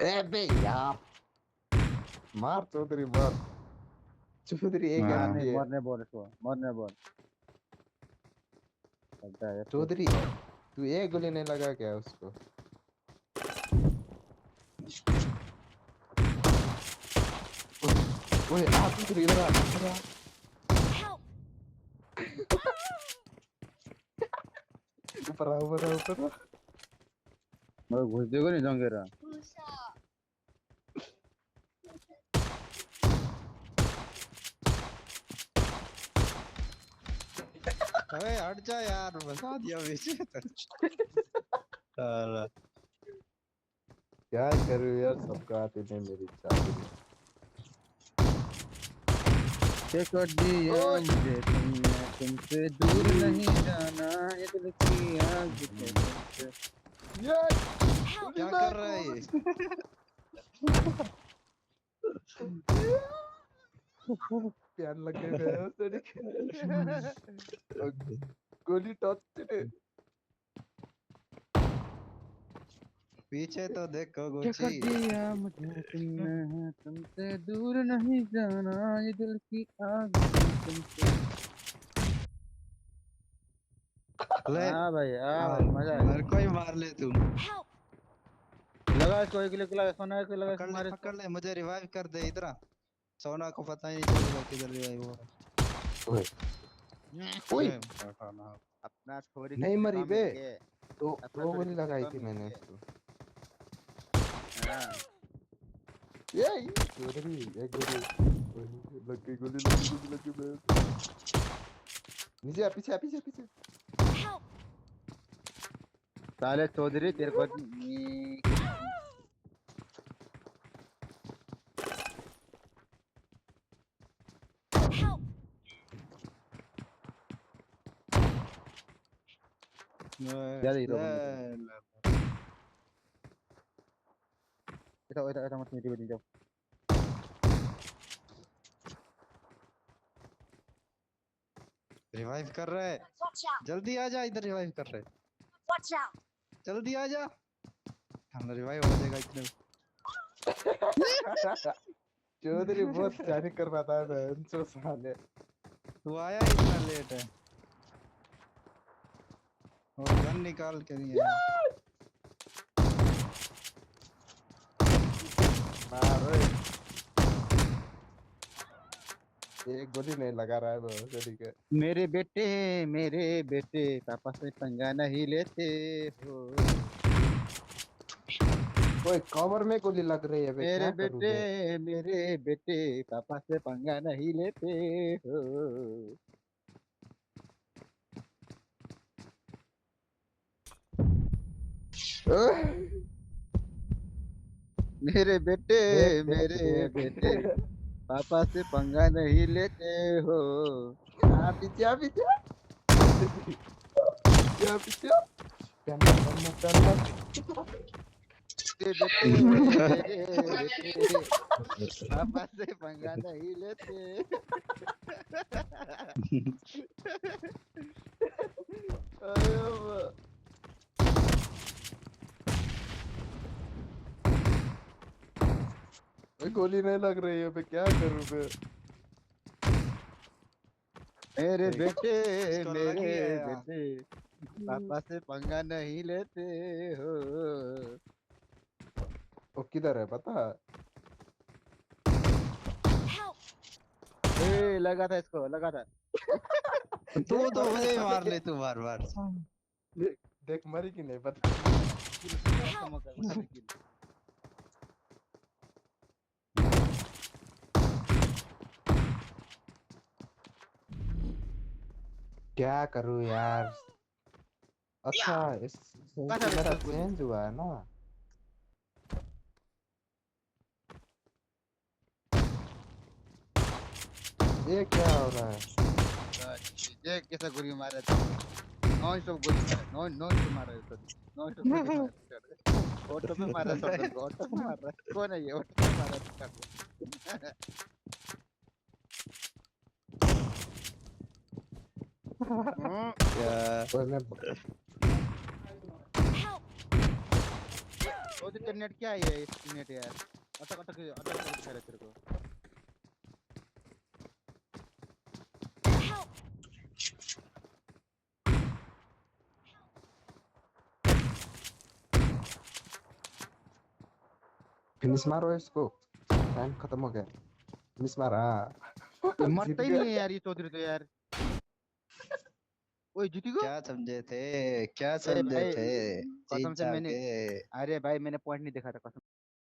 अबे यार, मार चौधरी मार। चौधरी एक मारने एचपी है। मरने बोल इसको, मरने बोल। लगता है इसको। चौधरी, तू एक गोली नहीं लगा क्या उसको? ओए आ चौधरी, इधर आ, इधर आ। Help! ऊपर आ, ऊपर आ, ऊपर आ। मैं घुस देगा नहीं जंगेरा। अबे हट जा यार, बता दिया बीच में तो। साला। क्या करूँ यार, सबका आते थे मेरी चाबी। के कर दिया मुझे तुमने, तुमसे दूर नहीं जाना, ये दिल की आग है तुमसे। ये Help! गोली क्या ना कर रहा है ये? प्यार लगे गए तेरे। गोली टच। पीछे तो देखो क्या गुची। कर दिया मुझे तुमने, तुमसे दूर नहीं जाना, ये दिल की आग है तुमसे। ले। हाँ मार, भाई मजा आ मेरे गया। को ही मार ले तू। Help! लगा इसको, एक किलो लगा, सोना एक लगा इसको, पकड़ ले मार पकड़ इसको। ले, मुझे रिवाइव कर दे इधर आ। सोना को पता ही नहीं चलेगा किधर रिवाइव हो ओए रहा ओए, है। पठाना। अपना छोरी नहीं किसी मरी काम बे। मिल गए। दो अपना दो छोरी गोली किसी लगाई काम थी मिल मैंने गए। उसको। हाँ। ये चौधरी एक गोली। लगी गोली, लगी गोली, लगी बे। नीचे आ, पीछे आ, पीछे पीछे। Help! साले चौधरी तेरे को Help! ज्यादा हीरो बन गया। ऐसा ऐसा मत मीठी बेटी जाओ। रिवाइव कर रहा है। Watch out! जल्दी आ जा इधर, रिवाइव कर रहे हैं। Watch out! जल्दी आ जा। हम रिवाइव हो जाएगा इतने में। चौधरी बहुत जाने कर रहा था मैं, उनसे साले। तू आया इतना लेट है। और गन निकाल के नहीं आया। मार ओए। एक गोली नहीं लगा रहा है वो, चौधरी के। मेरे बेटे पापा से पंगा नहीं लेते हो। ओए कवर में गोली लग रही है बे, क्या करूँ बे? मेरे बेटे पापा से पंगा नहीं लेते हो। मेरे बेटे देख देख मेरे बेटे देख। पापा से पंगा नहीं लेते हो। आ पीछे, आ पीछे, आ पीछे। पहनना। मेरे बेटे पापा से पंगा नहीं लेते। अरे वाह। ओए, गोली नहीं लग रही है बे, क्या करूँ बे? मेरे बेटे इसको लग मेरे ही आया। बेटे पापा से पंगा नहीं लेते हो। वो किधर है पता है? Help! ए लगा था इसको, लगा था। तू देख तो मर गया मुझे ही साले। मार ले तू बार बार। देख देख मरी कि नहीं पता। किल किल इसका मौका उठा ले किल। क्या करूँ यार? अच्छा, इस कहाँ से मेरा इसको गोली। चेंज हुआ है ना। ये क्या हो रहा है? ये कैसा गोली मारा था। नॉन स्टॉप गोली मारा, नॉन नॉन स्टॉप मारा है सॉरी। नॉन स्टॉप गोली मारा है। ऑटो पे मारा शॉटगन को, ऑटो पे मार रहा है। कौन है ये, ऑटो पे मारा है। हम्म, क्या? ओए मैं Help! चौधरी तेरा नेट क्या है ये नेट यार अटक अटक अटक दिखा रहा है तेरे को Help! फिनिश मारो इसको टाइम खत्म हो गया फिनिश मारा ये मरता जीत ही गया। नहीं है यार ये चौधरी तो यार ओए जीती गो क्या समझे थे क्या ए समझे भाई थे कसम जीत से मैंने जाओगे अरे भाई मैंने पॉइंट नहीं देखा था कसम